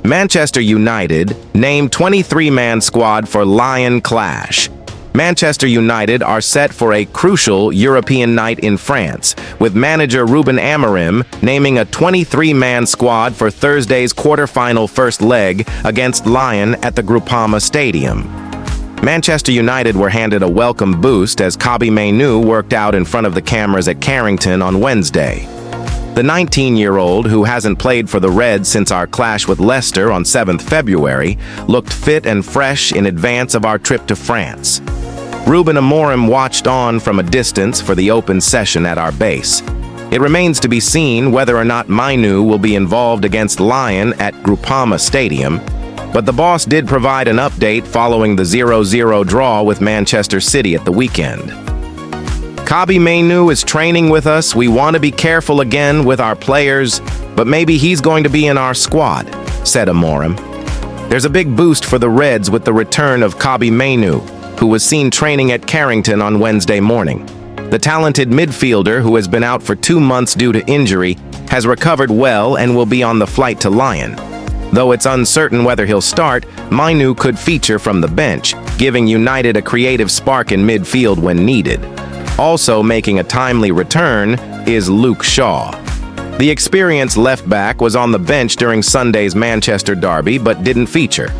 Manchester United named 23-man squad for Lyon clash. Manchester United are set for a crucial European night in France, with manager Ruben Amorim naming a 23-man squad for Thursday's quarter-final first leg against Lyon at the Groupama Stadium. Manchester United were handed a welcome boost as Mainoo worked out in front of the cameras at Carrington on Wednesday. The 19-year-old, who hasn't played for the Reds since our clash with Leicester on 7th February, looked fit and fresh in advance of our trip to France. Ruben Amorim watched on from a distance for the open session at our base. It remains to be seen whether or not Mainoo will be involved against Lyon at Groupama Stadium, but the boss did provide an update following the 0-0 draw with Manchester City at the weekend. Mainoo is training with us. We want to be careful again with our players, but maybe he's going to be in our squad, said Amorim. There's a big boost for the Reds with the return of Mainoo, who was seen training at Carrington on Wednesday morning. The talented midfielder, who has been out for 2 months due to injury, has recovered well and will be on the flight to Lyon. Though it's uncertain whether he'll start, Mainoo could feature from the bench, giving United a creative spark in midfield when needed. Also making a timely return is Luke Shaw. The experienced left-back was on the bench during Sunday's Manchester derby but didn't feature.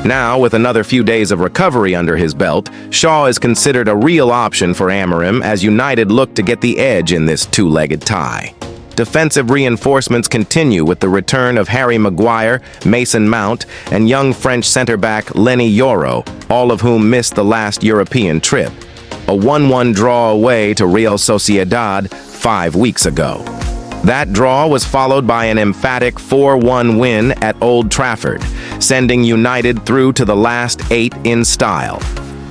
Now, with another few days of recovery under his belt, Shaw is considered a real option for Amorim as United look to get the edge in this two-legged tie. Defensive reinforcements continue with the return of Harry Maguire, Mason Mount, and young French centre-back Lenny Yoro, all of whom missed the last European trip. A 1-1 draw away to Real Sociedad 5 weeks ago. That draw was followed by an emphatic 4-1 win at Old Trafford, sending United through to the last 8 in style.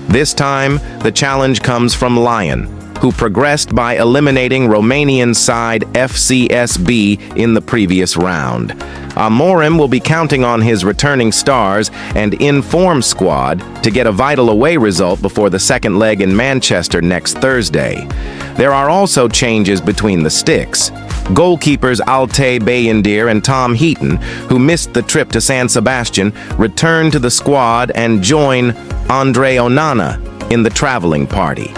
This time, the challenge comes from Lyon, who progressed by eliminating Romanian side FCSB in the previous round. Amorim will be counting on his returning stars and in-form squad to get a vital away result before the second leg in Manchester next Thursday. There are also changes between the sticks. Goalkeepers Altay Bayindir and Tom Heaton, who missed the trip to San Sebastian, return to the squad and join Andre Onana in the traveling party.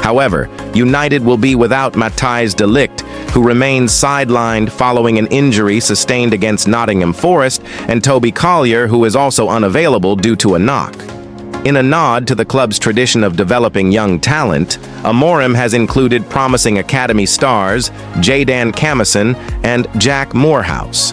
However, United will be without Matthijs de Ligt, who remains sidelined following an injury sustained against Nottingham Forest, and Toby Collier, who is also unavailable due to a knock. In a nod to the club's tradition of developing young talent, Amorim has included promising academy stars Jadon Sancho and Jack Moorhouse.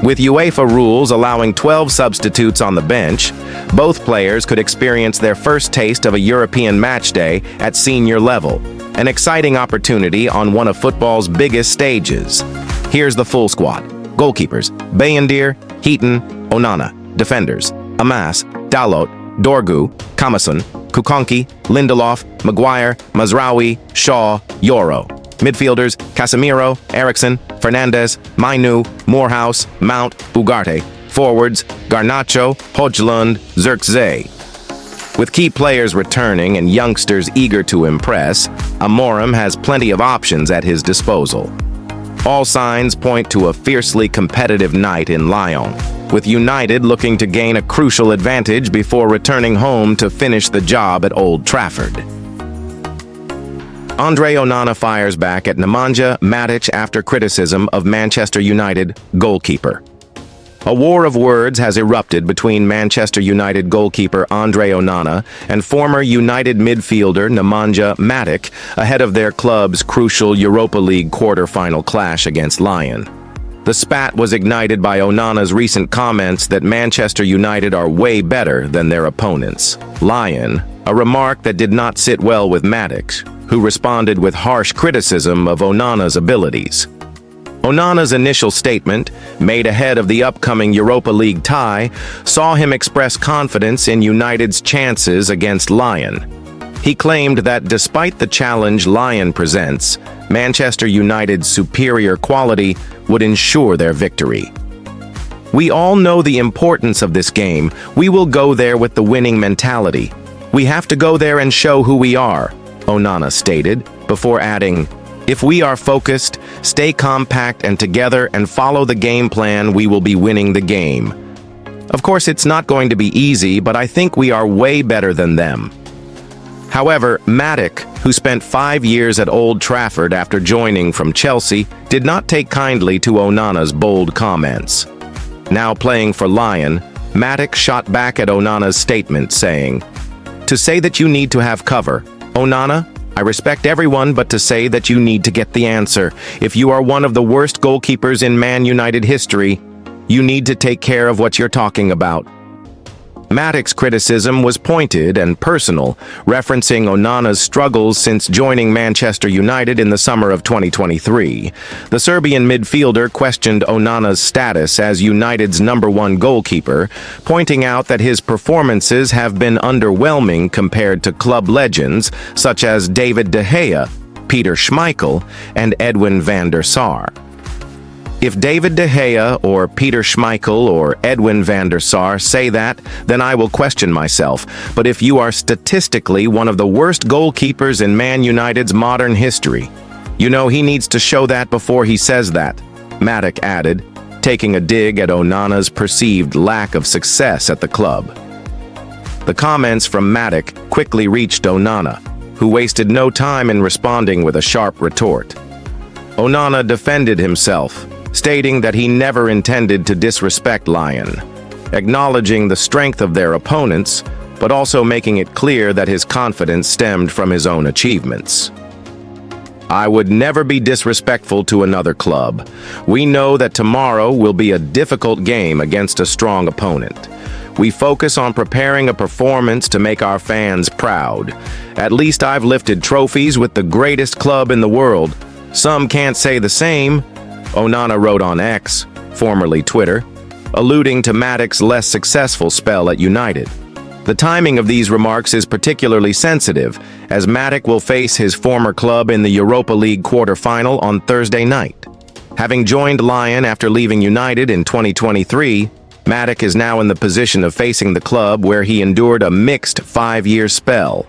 With UEFA rules allowing 12 substitutes on the bench, both players could experience their first taste of a European matchday at senior level, an exciting opportunity on one of football's biggest stages. Here's the full squad. Goalkeepers: Bayindir, Heaton, Onana. Defenders: Amas, Dalot, Dorgu, Kamasun, Kukonki, Lindelof, Maguire, Mazraoui, Shaw, Yoro. Midfielders: Casemiro, Eriksen, Fernandes, Mainoo, Moorhouse, Mount, Ugarte. Forwards: Garnacho, Højlund, Zirkzee. With key players returning and youngsters eager to impress, Amorim has plenty of options at his disposal. All signs point to a fiercely competitive night in Lyon, with United looking to gain a crucial advantage before returning home to finish the job at Old Trafford. Andre Onana fires back at Nemanja Matic after criticism of Manchester United goalkeeper. A war of words has erupted between Manchester United goalkeeper Andre Onana and former United midfielder Nemanja Matic ahead of their club's crucial Europa League quarter-final clash against Lyon. The spat was ignited by Onana's recent comments that Manchester United are way better than their opponents, Lyon, a remark that did not sit well with Matic, who responded with harsh criticism of Onana's abilities. Onana's initial statement, made ahead of the upcoming Europa League tie, saw him express confidence in United's chances against Lyon. He claimed that despite the challenge Lyon presents, Manchester United's superior quality would ensure their victory. "We all know the importance of this game. We will go there with the winning mentality. We have to go there and show who we are," Onana stated, before adding, "If we are focused, stay compact and together and follow the game plan, we will be winning the game." Of course, it's not going to be easy, but I think we are way better than them. However, Matic, who spent 5 years at Old Trafford after joining from Chelsea, did not take kindly to Onana's bold comments. Now playing for Lyon, Matic shot back at Onana's statement, saying, "To say that you need to have cover. Onana, I respect everyone, but to say that you need to get the answer. If you are one of the worst goalkeepers in Man United history, you need to take care of what you're talking about." Matic's criticism was pointed and personal, referencing Onana's struggles since joining Manchester United in the summer of 2023. The Serbian midfielder questioned Onana's status as United's #1 goalkeeper, pointing out that his performances have been underwhelming compared to club legends such as David de Gea, Peter Schmeichel, and Edwin van der Sar. If David de Gea or Peter Schmeichel or Edwin van der Sar say that, then I will question myself. But if you are statistically one of the worst goalkeepers in Man United's modern history, you know he needs to show that before he says that, Matic added, taking a dig at Onana's perceived lack of success at the club. The comments from Matic quickly reached Onana, who wasted no time in responding with a sharp retort. Onana defended himself, stating that he never intended to disrespect Lyon, acknowledging the strength of their opponents, but also making it clear that his confidence stemmed from his own achievements. "I would never be disrespectful to another club. We know that tomorrow will be a difficult game against a strong opponent. We focus on preparing a performance to make our fans proud. At least I've lifted trophies with the greatest club in the world. Some can't say the same," Onana wrote on X, formerly Twitter, alluding to Matic's less successful spell at United. The timing of these remarks is particularly sensitive, as Matic will face his former club in the Europa League quarter-final on Thursday night. Having joined Lyon after leaving United in 2023, Matic is now in the position of facing the club where he endured a mixed 5-year spell.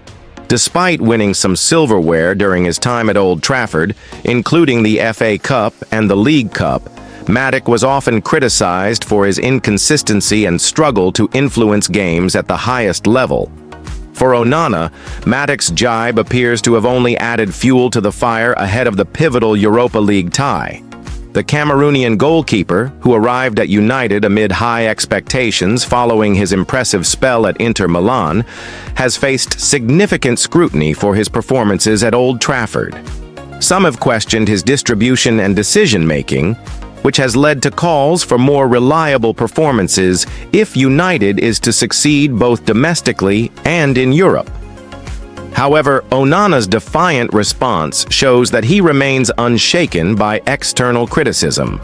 Despite winning some silverware during his time at Old Trafford, including the FA Cup and the League Cup, Matic was often criticized for his inconsistency and struggle to influence games at the highest level. For Onana, Matic's jibe appears to have only added fuel to the fire ahead of the pivotal Europa League tie. The Cameroonian goalkeeper, who arrived at United amid high expectations following his impressive spell at Inter Milan, has faced significant scrutiny for his performances at Old Trafford. Some have questioned his distribution and decision-making, which has led to calls for more reliable performances if United is to succeed both domestically and in Europe. However, Onana's defiant response shows that he remains unshaken by external criticism.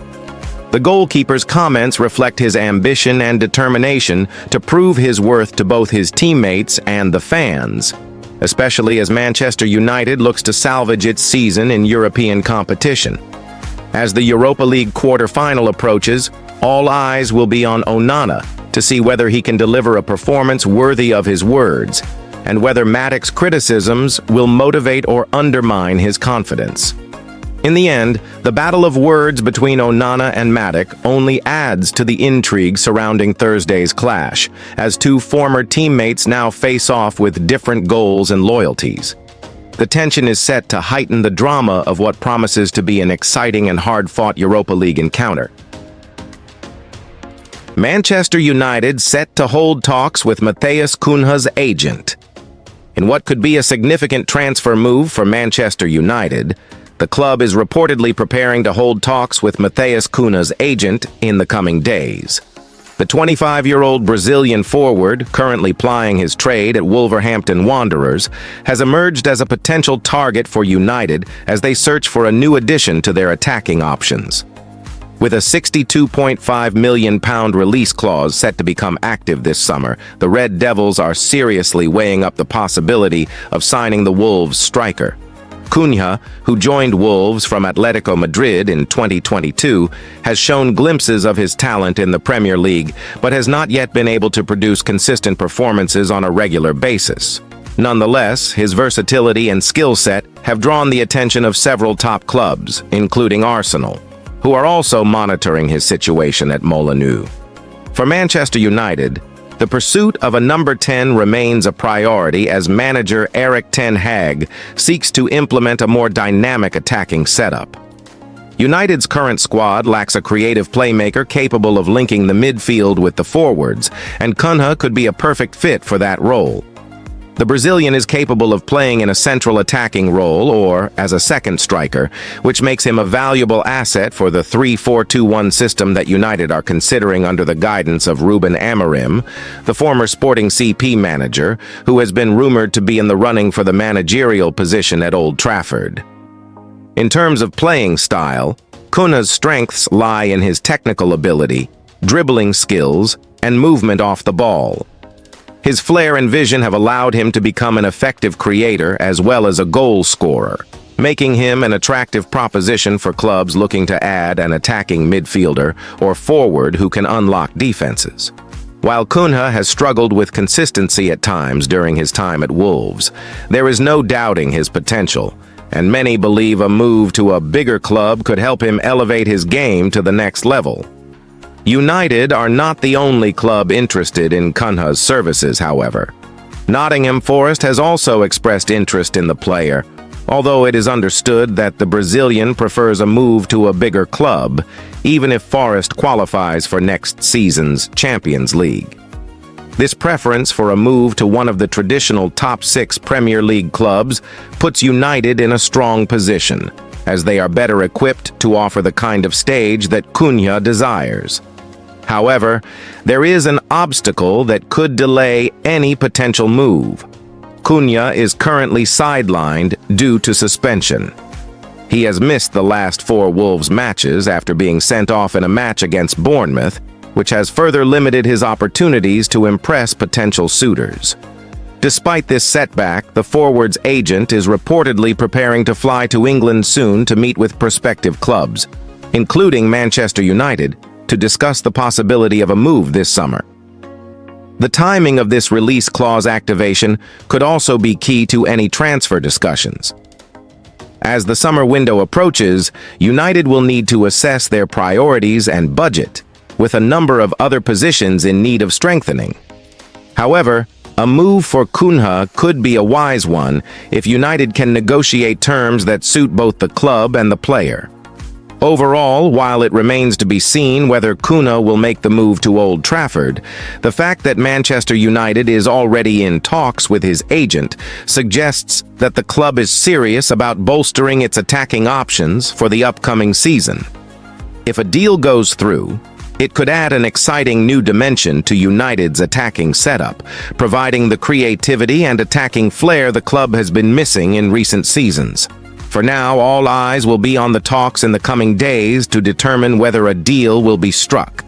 The goalkeeper's comments reflect his ambition and determination to prove his worth to both his teammates and the fans, especially as Manchester United looks to salvage its season in European competition. As the Europa League quarter-final approaches, all eyes will be on Onana to see whether he can deliver a performance worthy of his words, and whether Matic's criticisms will motivate or undermine his confidence. In the end, the battle of words between Onana and Matic only adds to the intrigue surrounding Thursday's clash, as two former teammates now face off with different goals and loyalties. The tension is set to heighten the drama of what promises to be an exciting and hard-fought Europa League encounter. Manchester United set to hold talks with Matheus Cunha's agent. In what could be a significant transfer move for Manchester United, the club is reportedly preparing to hold talks with Matheus Cunha's agent in the coming days. The 25-year-old Brazilian forward, currently plying his trade at Wolverhampton Wanderers, has emerged as a potential target for United as they search for a new addition to their attacking options. With a £62.5 million release clause set to become active this summer, the Red Devils are seriously weighing up the possibility of signing the Wolves striker. Cunha, who joined Wolves from Atletico Madrid in 2022, has shown glimpses of his talent in the Premier League, but has not yet been able to produce consistent performances on a regular basis. Nonetheless, his versatility and skill set have drawn the attention of several top clubs, including Arsenal, who are also monitoring his situation at Mainoo. For Manchester United, the pursuit of a number 10 remains a priority as manager Erik ten Hag seeks to implement a more dynamic attacking setup. United's current squad lacks a creative playmaker capable of linking the midfield with the forwards, and Cunha could be a perfect fit for that role. The Brazilian is capable of playing in a central attacking role or as a second striker, which makes him a valuable asset for the 3-4-2-1 system that United are considering under the guidance of Ruben Amorim, the former Sporting CP manager, who has been rumored to be in the running for the managerial position at Old Trafford. In terms of playing style, Cunha's strengths lie in his technical ability, dribbling skills, and movement off the ball. His flair and vision have allowed him to become an effective creator as well as a goal scorer, making him an attractive proposition for clubs looking to add an attacking midfielder or forward who can unlock defenses. While Cunha has struggled with consistency at times during his time at Wolves, there is no doubting his potential, and many believe a move to a bigger club could help him elevate his game to the next level. United are not the only club interested in Cunha's services, however. Nottingham Forest has also expressed interest in the player, although it is understood that the Brazilian prefers a move to a bigger club, even if Forest qualifies for next season's Champions League. This preference for a move to one of the traditional top 6 Premier League clubs puts United in a strong position, as they are better equipped to offer the kind of stage that Cunha desires. However, there is an obstacle that could delay any potential move. Cunha is currently sidelined due to suspension. He has missed the last 4 Wolves matches after being sent off in a match against Bournemouth, which has further limited his opportunities to impress potential suitors. Despite this setback, the forward's agent is reportedly preparing to fly to England soon to meet with prospective clubs, including Manchester United, to discuss the possibility of a move this summer. The timing of this release clause activation could also be key to any transfer discussions. As the summer window approaches, United will need to assess their priorities and budget, with a number of other positions in need of strengthening. However, a move for Cunha could be a wise one if United can negotiate terms that suit both the club and the player. Overall, while it remains to be seen whether Cunha will make the move to Old Trafford, the fact that Manchester United is already in talks with his agent suggests that the club is serious about bolstering its attacking options for the upcoming season. If a deal goes through, it could add an exciting new dimension to United's attacking setup, providing the creativity and attacking flair the club has been missing in recent seasons. For now, all eyes will be on the talks in the coming days to determine whether a deal will be struck.